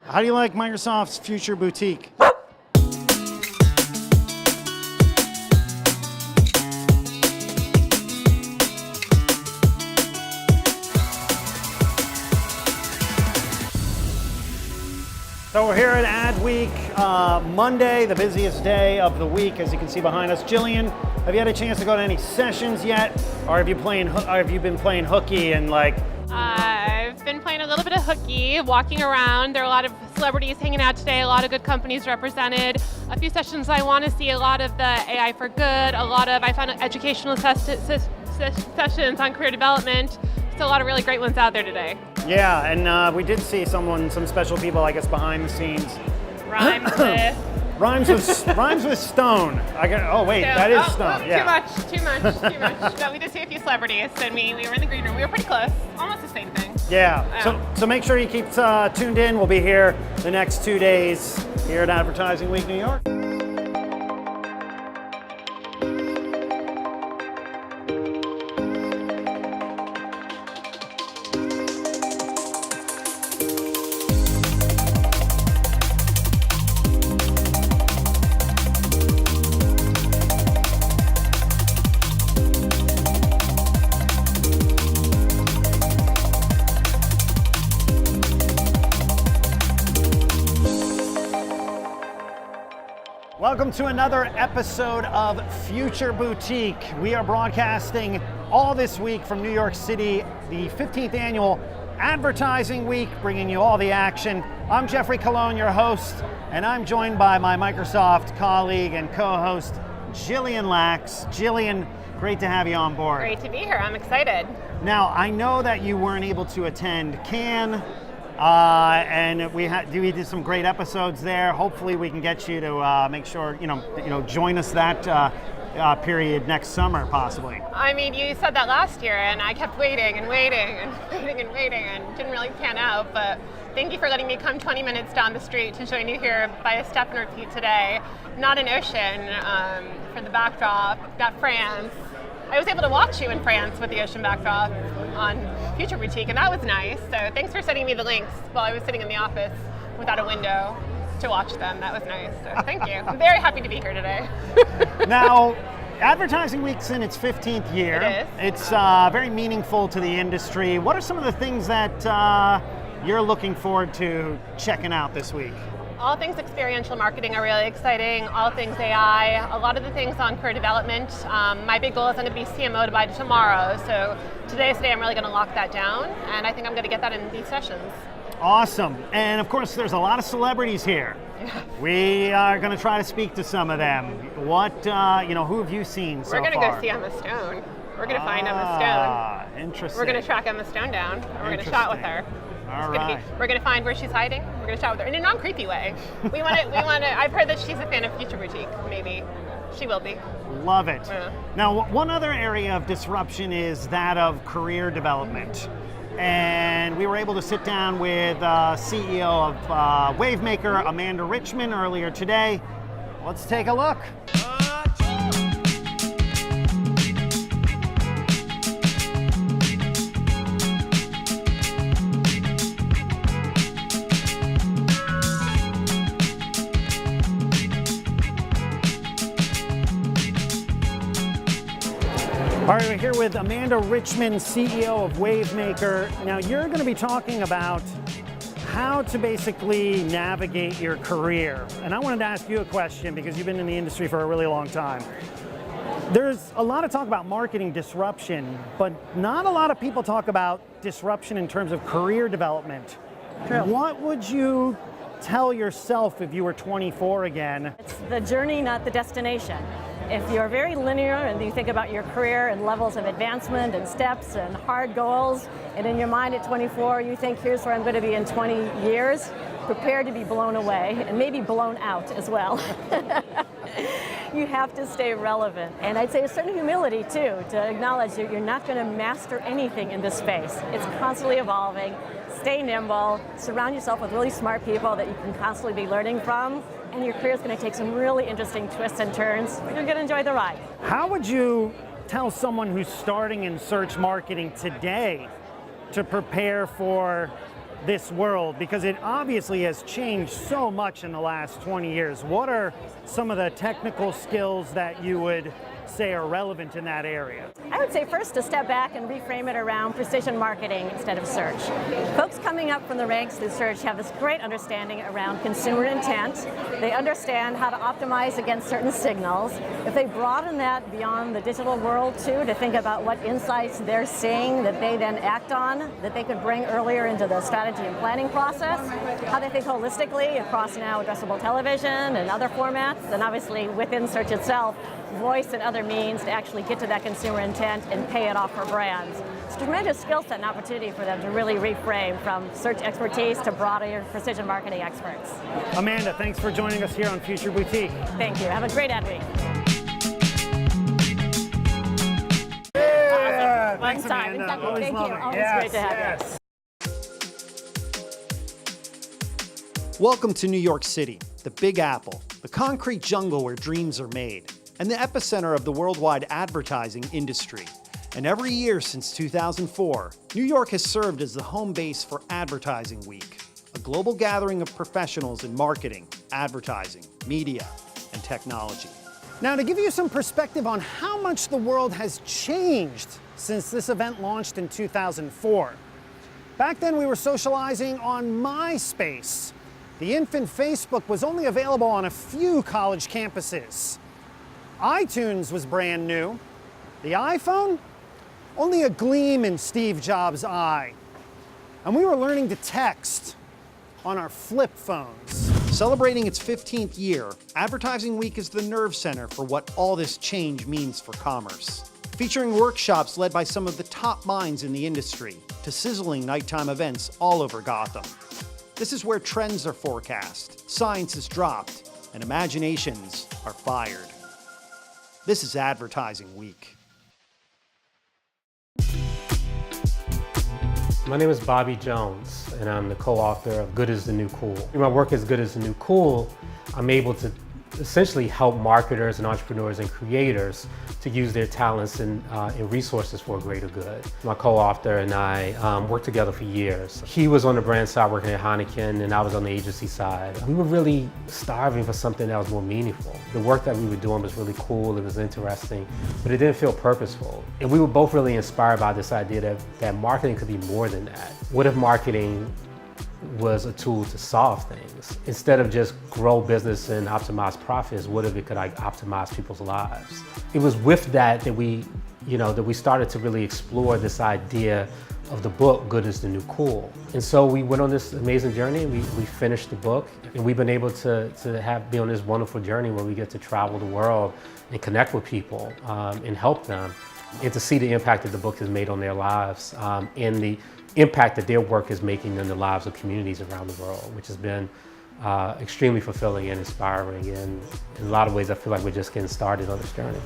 How do you like Microsoft's Future Boutique? So we're here at Ad Week, Monday, the busiest day of the week, as you can see behind us. Jillian, have you had a chance to go to any sessions yet, or have you been playing hooky and like? I've been playing a little bit of hooky, walking around. There are a lot of celebrities hanging out today, a lot of good companies represented. A few sessions I want to see, a lot of the AI for good, I found educational sessions on career development. So a lot of really great ones out there today. Yeah, and we did see some special people, I guess, behind the scenes. Rhymes with Stone. That is Stone. Yeah. Too much. No, we did see a few celebrities, and we were in the green room. We were pretty close, almost the same thing. Yeah. So make sure you keep tuned in. We'll be here the next 2 days here at Advertising Week New York. Welcome to another episode of Future Boutique. We are broadcasting all this week from New York City, the 15th annual Advertising Week, bringing you all the action. I'm Geoffrey Cologne, your host, and I'm joined by my Microsoft colleague and co-host, Jillian Lax. Jillian, great to have you on board. Great to be here. I'm excited. Now, I know that you weren't able to attend Cannes, and we did some great episodes there. Hopefully, we can get you to make sure join us that period next summer, possibly. I mean, you said that last year, and I kept waiting and didn't really pan out. But thank you for letting me come 20 minutes down the street to join you here by a step and repeat today. Not an ocean for the backdrop. Got France. I was able to watch you in France with the ocean backdrop on Future Boutique, and that was nice. So thanks for sending me the links while I was sitting in the office without a window to watch them. That was nice. So thank you. I'm very happy to be here today. Now, Advertising Week's in its 15th year. It is. It's very meaningful to the industry. What are some of the things that you're looking forward to checking out this week? All things experiential marketing are really exciting, all things AI, a lot of the things on career development. My big goal is going to be CMO by tomorrow, so today I'm really going to lock that down, and I think I'm going to get that in these sessions. Awesome, and of course there's a lot of celebrities here. Yeah. We are going to try to speak to some of them. What, who have you seen so far? We're going to go see Emma Stone. We're going to find Emma Stone. Interesting. We're going to track Emma Stone down, and we're going to chat with her. All right. We're going to find where she's hiding. We're going to chat with her in a non-creepy way. We want to. I've heard that she's a fan of Future Boutique. Maybe she will be. Love it. Yeah. Now, one other area of disruption is that of career development. And we were able to sit down with CEO of Wavemaker, Amanda Richman, earlier today. Let's take a look. All right, we're here with Amanda Richman, CEO of Wavemaker. Now, you're going to be talking about how to basically navigate your career. And I wanted to ask you a question because you've been in the industry for a really long time. There's a lot of talk about marketing disruption, but not a lot of people talk about disruption in terms of career development. True. What would you tell yourself if you were 24 again? It's the journey, not the destination. If you're very linear and you think about your career and levels of advancement and steps and hard goals, and in your mind at 24 you think, here's where I'm going to be in 20 years, prepare to be blown away and maybe blown out as well. You have to stay relevant. And I'd say a certain humility too, to acknowledge that you're not going to master anything in this space. It's constantly evolving. Stay nimble, surround yourself with really smart people that you can constantly be learning from, and your career is going to take some really interesting twists and turns. You're going to enjoy the ride. How would you tell someone who's starting in search marketing today to prepare for this world? Because it obviously has changed so much in the last 20 years. What are some of the technical skills that you would say are relevant in that area? I would say first to step back and reframe it around precision marketing instead of search. Folks coming up from the ranks through search have this great understanding around consumer intent. They understand how to optimize against certain signals. If they broaden that beyond the digital world too, to think about what insights they're seeing that they then act on, that they could bring earlier into the strategy and planning process, how they think holistically across now addressable television and other formats, and obviously within search itself, voice and other means to actually get to that consumer intent and pay it off for brands. It's a tremendous skill set and opportunity for them to really reframe from search expertise to broader precision marketing experts. Amanda, thanks for joining us here on Future Boutique. Thank you. Have a great ad week. Yeah, thanks, Fun time. Amanda. Exactly. Always Thank love you. it. Always Yes, great to have you. Welcome to New York City, the Big Apple, the concrete jungle where dreams are made, and the epicenter of the worldwide advertising industry. And every year since 2004, New York has served as the home base for Advertising Week, a global gathering of professionals in marketing, advertising, media, and technology. Now, to give you some perspective on how much the world has changed since this event launched in 2004. Back then, we were socializing on MySpace. The infant Facebook was only available on a few college campuses. iTunes was brand new. The iPhone? Only a gleam in Steve Jobs' eye. And we were learning to text on our flip phones. Celebrating its 15th year, Advertising Week is the nerve center for what all this change means for commerce. Featuring workshops led by some of the top minds in the industry, to sizzling nighttime events all over Gotham. This is where trends are forecast, science is dropped, and imaginations are fired. This is Advertising Week. My name is Bobby Jones, and I'm the co-author of Good is the New Cool. In my work as Good is the New Cool, I'm able to essentially help marketers and entrepreneurs and creators to use their talents and resources for a greater good. My co-author and I worked together for years. He was on the brand side working at Heineken, and I was on the agency side. We were really starving for something that was more meaningful. The work that we were doing was really cool, it was interesting, but it didn't feel purposeful. And we were both really inspired by this idea that marketing could be more than that. What if marketing was a tool to solve things? Instead of just grow business and optimize profits, what if it could optimize people's lives? It was with that we started to really explore this idea of the book, Good is the New Cool. And so we went on this amazing journey, we finished the book, and we've been able to be on this wonderful journey where we get to travel the world and connect with people and help them, and to see the impact that the book has made on their lives and the impact that their work is making in the lives of communities around the world, which has been extremely fulfilling and inspiring. And in a lot of ways, I feel like we're just getting started on this journey.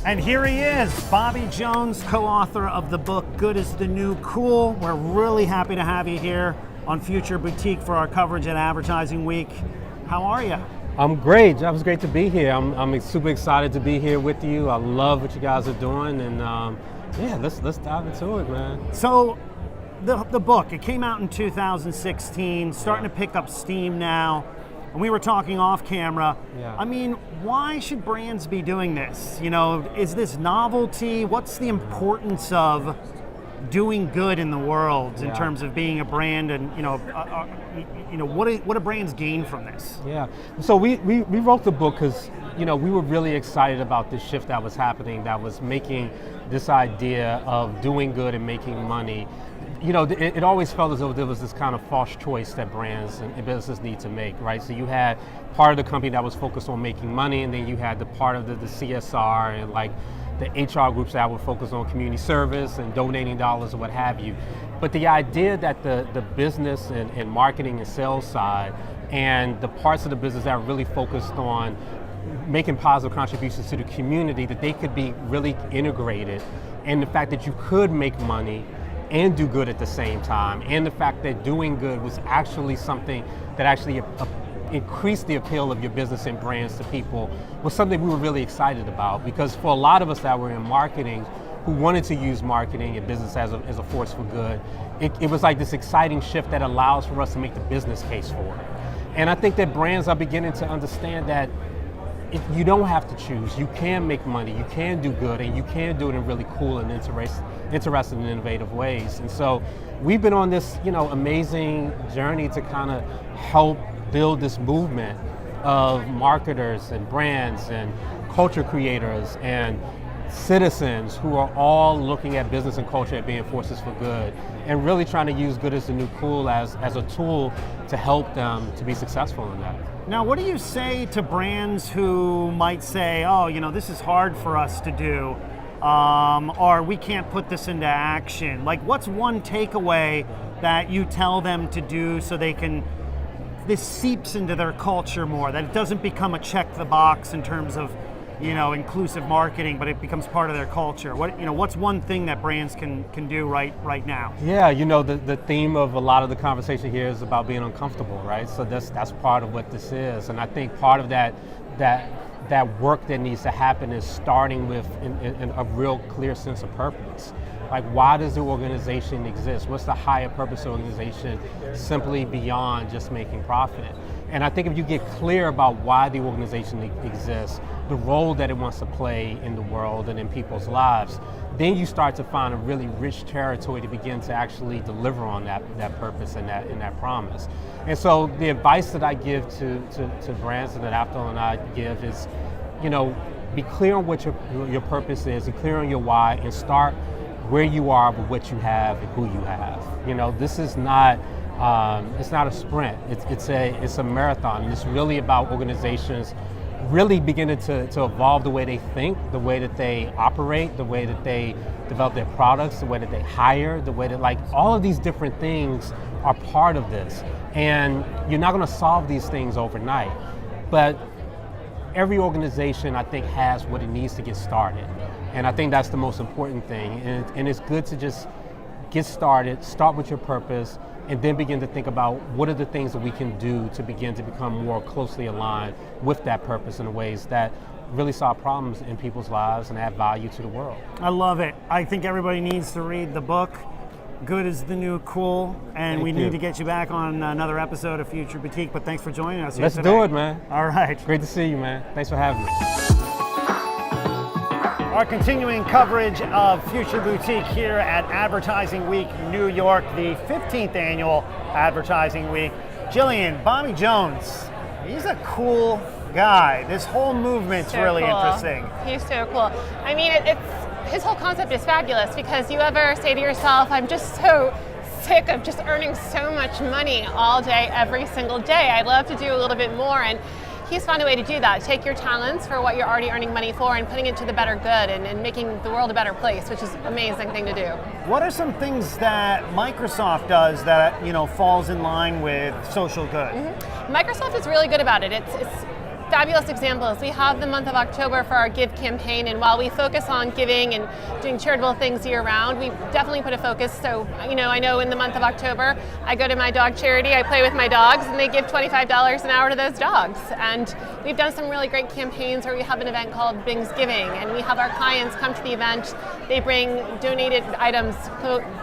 And here he is, Bobby Jones, co-author of the book, Good is the New Cool. We're really happy to have you here on Future Boutique for our coverage at Advertising Week. How are you? I'm great. It was great to be here. I'm super excited to be here with you. I love what you guys are doing, and yeah, let's dive into it, man. So, the book, it came out in 2016, starting to pick up steam now, and we were talking off camera. Yeah. I mean, why should brands be doing this? You know, is this novelty? What's the importance of doing good in the world in terms of being a brand, and what do brands gain from this? Yeah, so we wrote the book because we were really excited about this shift that was happening, that was making this idea of doing good and making money. It always felt as though there was this kind of false choice that brands and businesses need to make, right? So you had part of the company that was focused on making money, and then you had the part of the CSR and like the HR groups that were focused on community service and donating dollars or what have you. But the idea that the business and marketing and sales side and the parts of the business that are really focused on making positive contributions to the community, that they could be really integrated, and the fact that you could make money and do good at the same time, and the fact that doing good was actually something that actually increased the appeal of your business and brands to people, was something we were really excited about. Because for a lot of us that were in marketing, who wanted to use marketing and business as a force for good. It was like this exciting shift that allows for us to make the business case for it. And I think that brands are beginning to understand that you don't have to choose. You can make money, you can do good, and you can do it in really cool and interesting and innovative ways. And so we've been on this, amazing journey to kind of help build this movement of marketers and brands and culture creators and citizens who are all looking at business and culture as being forces for good, and really trying to use good as the new cool as a tool to help them to be successful in that. Now, what do you say to brands who might say, oh, this is hard for us to do, or we can't put this into action? Like, what's one takeaway that you tell them to do so this seeps into their culture more, that it doesn't become a check the box in terms of inclusive marketing, but it becomes part of their culture? What's one thing that brands can do right now? Yeah, the theme of a lot of the conversation here is about being uncomfortable, right? So that's part of what this is, and I think part of that work that needs to happen is starting with a real clear sense of purpose. Like, why does the organization exist? What's the higher purpose of the organization, simply beyond just making profit? And I think if you get clear about why the organization exists, the role that it wants to play in the world and in people's lives, then you start to find a really rich territory to begin to actually deliver on that purpose and that promise. And so the advice that I give to brands and that Aptal and I give is, be clear on what your purpose is, be clear on your why, and start where you are with what you have and who you have. This is not it's not a sprint. It's a marathon. And it's really about organizations really beginning to evolve the way they think, the way that they operate, the way that they develop their products, the way that they hire, the way that, all of these different things are part of this. And you're not going to solve these things overnight, but every organization, I think, has what it needs to get started. And I think that's the most important thing. And it's good to just get started, start with your purpose, and then begin to think about what are the things that we can do to begin to become more closely aligned with that purpose in ways that really solve problems in people's lives and add value to the world. I love it. I think everybody needs to read the book, Good is the New Cool, and we need to get you back on another episode of Future Boutique, but thanks for joining us here today. Let's do it, man. All right. Great to see you, man. Thanks for having me. Our continuing coverage of Future Boutique here at Advertising Week New York, the 15th annual Advertising Week. Jillian, Bobby Jones, he's a cool guy. This whole movement's so really cool. interesting. He's so cool. I mean, his whole concept is fabulous, because you ever say to yourself, I'm just so sick of just earning so much money all day, every single day. I'd love to do a little bit more. And he's found a way to do that. Take your talents for what you're already earning money for and putting it to the better good and making the world a better place, which is an amazing thing to do. What are some things that Microsoft does that, falls in line with social good? Mm-hmm. Microsoft is really good about it. It's fabulous examples. We have the month of October for our Give campaign, and while we focus on giving and doing charitable things year round, we definitely put a focus. So, I know in the month of October, I go to my dog charity, I play with my dogs, and they give $25 an hour to those dogs. And we've done some really great campaigns where we have an event called Bing's Giving, and we have our clients come to the event. They bring donated items,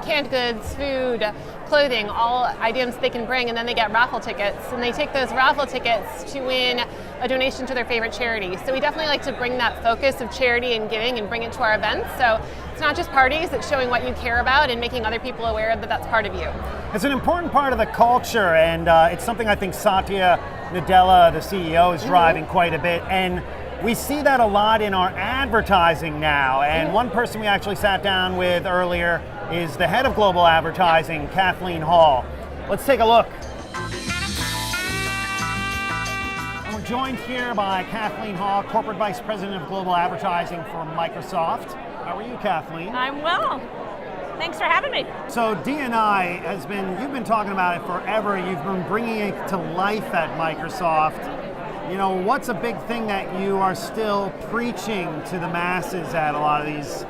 canned goods, food, clothing, all items they can bring, and then they get raffle tickets, and they take those raffle tickets to win a donation to their favorite charity. So we definitely like to bring that focus of charity and giving and bring it to our events. So it's not just parties, it's showing what you care about and making other people aware that that's part of you. It's an important part of the culture, and it's something I think Satya Nadella, the CEO, is driving quite a bit. And we see that a lot in our advertising now. And one person we actually sat down with earlier is the head of global advertising, Kathleen Hall. Let's take a look. And we're joined here by Kathleen Hall, Corporate Vice President of Global Advertising for Microsoft. How are you, Kathleen? I'm well. Thanks for having me. So D&I you've been talking about it forever. You've been bringing it to life at Microsoft. What's a big thing that you are still preaching to the masses at a lot of these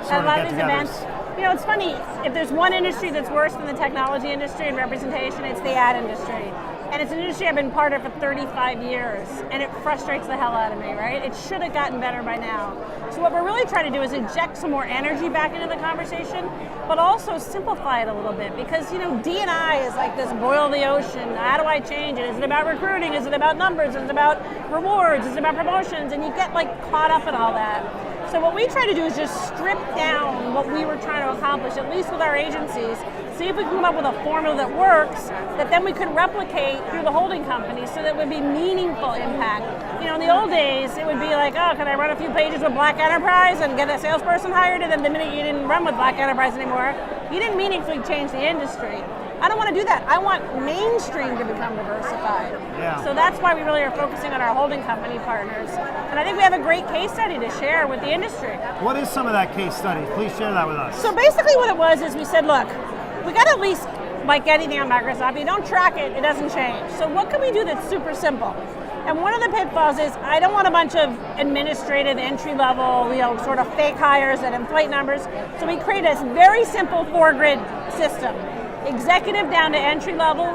sort of get-togethers? It's funny, if there's one industry that's worse than the technology industry in representation, it's the ad industry. And it's an industry I've been part of for 35 years, and it frustrates the hell out of me, right? It should have gotten better by now. So what we're really trying to do is inject some more energy back into the conversation, but also simplify it a little bit, because D&I is like this boil of the ocean. How do I change it? Is it about recruiting? Is it about numbers? Is it about rewards? Is it about promotions? And you get caught up in all that. So what we try to do is just strip down what we were trying to accomplish, at least with our agencies, see if we can come up with a formula that works, that then we could replicate through the holding company so that it would be meaningful impact. In the old days, it would be like, oh, can I run a few pages with Black Enterprise and get a salesperson hired? And then the minute you didn't run with Black Enterprise anymore, you didn't meaningfully change the industry. I don't want to do that. I want mainstream to become diversified. Yeah. So that's why we really are focusing on our holding company partners. And I think we have a great case study to share with the industry. What is some of that case study? Please share that with us. So basically what it was is we said, look, we got to at least, like anything on Microsoft, if you don't track it, it doesn't change. So what can we do that's super simple? And one of the pitfalls is I don't want a bunch of administrative entry-level, sort of fake hires that inflate numbers. So we created a very simple 4-grid system. Executive down to entry level,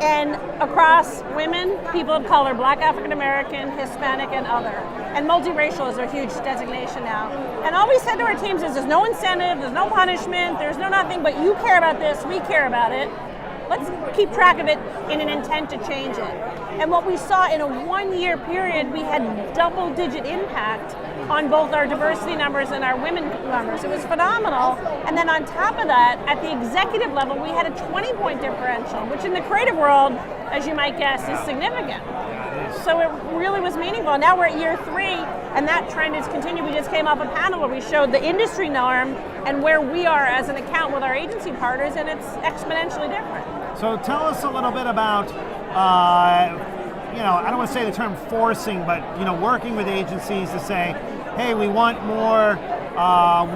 and across women, people of color, Black, African American, Hispanic, and other. And multiracial is a huge designation now. And all we said to our teams is there's no incentive, there's no punishment, there's no nothing, but you care about this, we care about it. Let's keep track of it in an intent to change it. And what we saw in a 1-year period, we had double-digit impact on both our diversity numbers and our women numbers. It was phenomenal. And then on top of that, at the executive level, we had a 20-point differential, which in the creative world, as you might guess, is significant. So it really was meaningful. And now we're at year 3, and that trend has continued. We just came off a panel where we showed the industry norm and where we are as an account with our agency partners, and it's exponentially different. So tell us a little bit about, I don't want to say the term forcing, but working with agencies to say, hey, we want more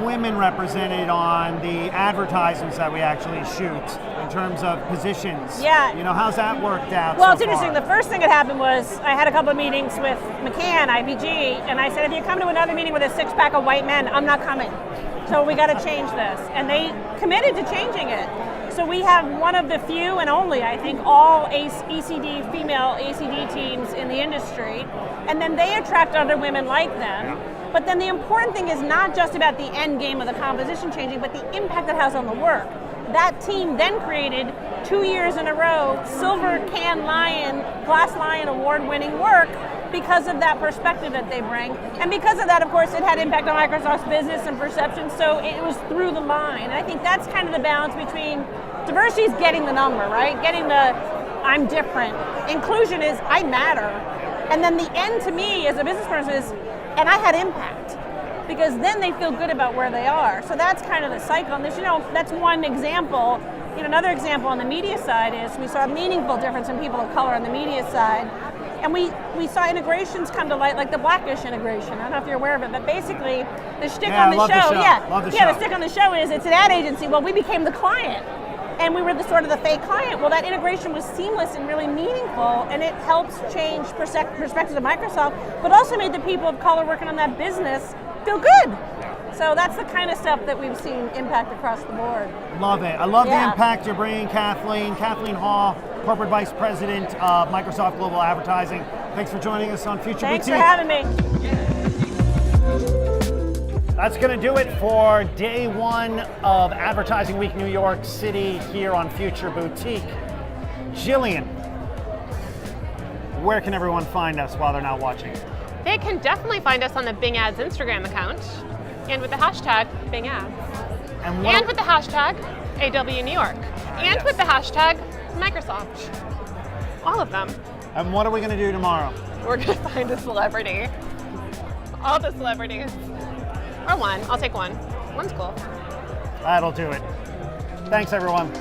women represented on the advertisements that we actually shoot in terms of positions. Yeah. How's that worked out? Well, so it's interesting. far? The first thing that happened was I had a couple of meetings with McCann, IPG, and I said, if you come to another meeting with a 6-pack of white men, I'm not coming. So we got to change this. And they committed to changing it. So we have one of the few and only, I think, all female ACD teams in the industry. And then they attract other women like them. But then the important thing is not just about the end game of the composition changing, but the impact it has on the work. That team then created 2 years in a row Silver Can Lion, Glass Lion award-winning work because of that perspective that they bring. And because of that, of course, it had impact on Microsoft's business and perception, so it was through the line. And I think that's kind of the balance between diversity is getting the number, right? Getting the I'm different. Inclusion is I matter. And then the end to me as a business person is, and I had impact. Because then they feel good about where they are. So that's kind of the cycle. And that's one example. Another example on the media side is we saw a meaningful difference in people of color on the media side. And we saw integrations come to light, like the Blackish integration. I don't know if you're aware of it, but basically the shtick on the show. The shtick on the show is it's an ad agency. Well, we became the client. And we were the sort of the fake client. Well, that integration was seamless and really meaningful, and it helps change perspectives of Microsoft, but also made the people of color working on that business feel good. So that's the kind of stuff that we've seen impact across the board. Love it. I love the impact you're bringing, Kathleen. Kathleen Hall, Corporate Vice President of Microsoft Global Advertising. Thanks for joining us on Future Thanks Boutique. for having me. That's going to do it for day 1 of Advertising Week New York City here on Future Boutique. Jillian, where can everyone find us while they're not watching? They can definitely find us on the Bing Ads Instagram account and with the hashtag Bing Ads. And with the hashtag AW New York. And with the hashtag Microsoft. All of them. And what are we going to do tomorrow? We're going to find a celebrity. All the celebrities. Or one. I'll take one. One's cool. That'll do it. Thanks, everyone.